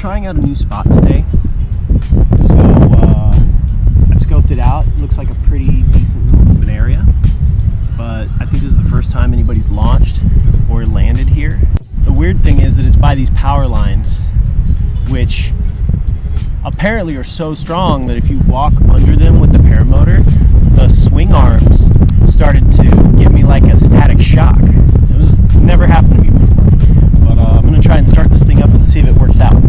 trying out a new spot today, so I've scoped it out. It looks like a pretty decent little open area, but I think this is the first time anybody's launched or landed here. The weird thing is that it's by these power lines, which apparently are so strong that if you walk under them with the paramotor, the swing arms started to give me like a static shock. It was never happened to me before, but I'm going to try and start this thing up and see if it works out.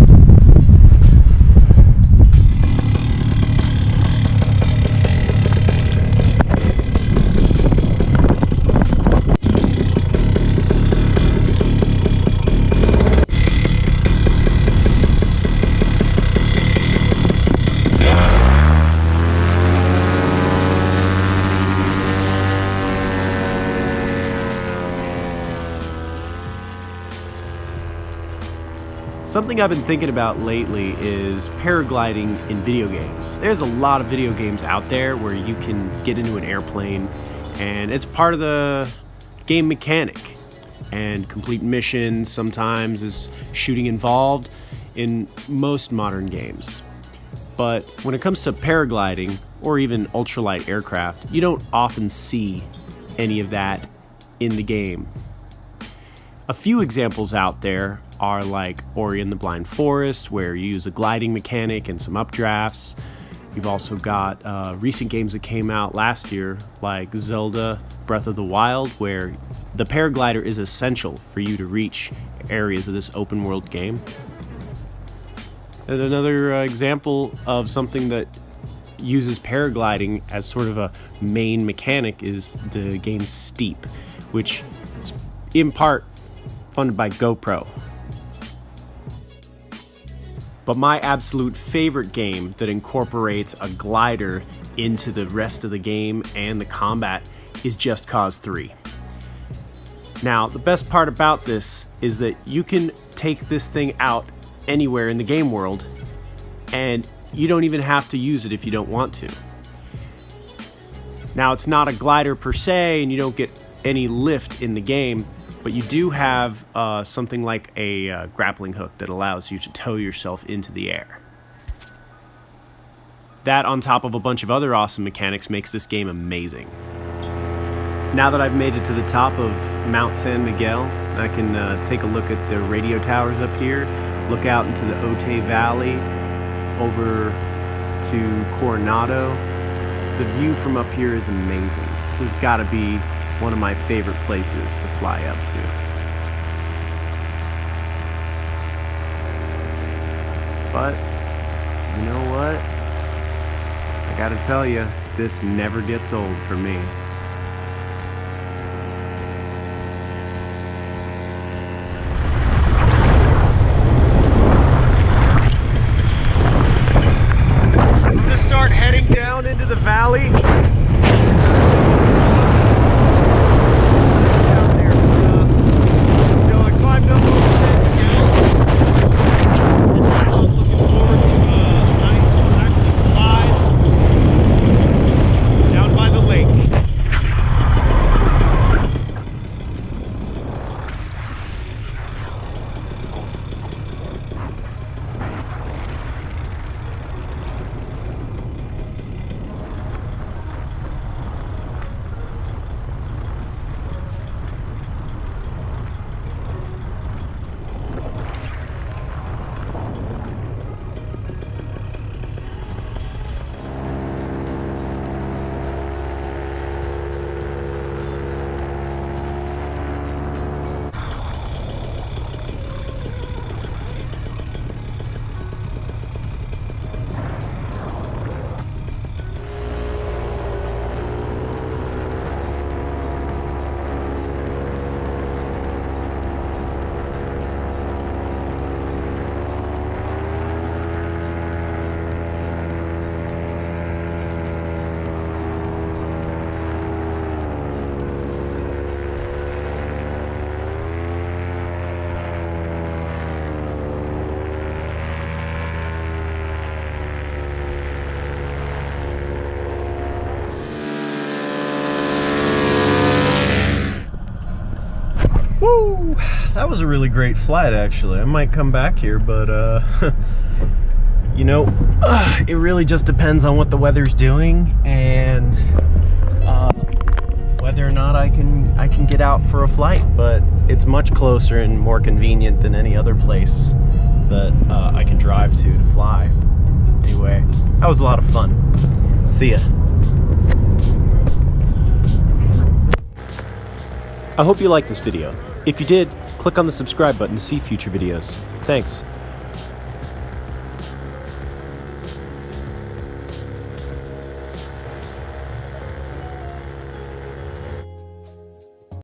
Something I've been thinking about lately is paragliding in video games. There's a lot of video games out there where you can get into an airplane and it's part of the game mechanic, and complete missions sometimes is shooting involved in most modern games. But when it comes to paragliding or even ultralight aircraft, you don't often see any of that in the game. A few examples out there are like Ori and the Blind Forest, where you use a gliding mechanic and some updrafts. You've also got recent games that came out last year, like Zelda Breath of the Wild, where the paraglider is essential for you to reach areas of this open world game. And another example of something that uses paragliding as sort of a main mechanic is the game Steep, which is in part funded by GoPro. But my absolute favorite game that incorporates a glider into the rest of the game and the combat is Just Cause 3. Now, the best part about this is that you can take this thing out anywhere in the game world, and you don't even have to use it if you don't want to. Now, it's not a glider per se, and you don't get any lift in the game, but you do have something like a grappling hook that allows you to tow yourself into the air. That, on top of a bunch of other awesome mechanics, makes this game amazing. Now that I've made it to the top of Mt San Miguel, I can take a look at the radio towers up here, look out into the Otay Valley, over to Coronado. The view from up here is amazing. This has got to be one of my favorite places to fly up to. But, you know what? I gotta tell you, this never gets old for me. I'm gonna start heading down into the valley. was a really great flight, actually. I might come back here, but you know, it really just depends on what the weather's doing and whether or not I can get out for a flight. But it's much closer and more convenient than any other place that I can drive to fly. Anyway, that was a lot of fun. See ya. I hope you liked this video. If you did, click on the subscribe button to see future videos. Thanks.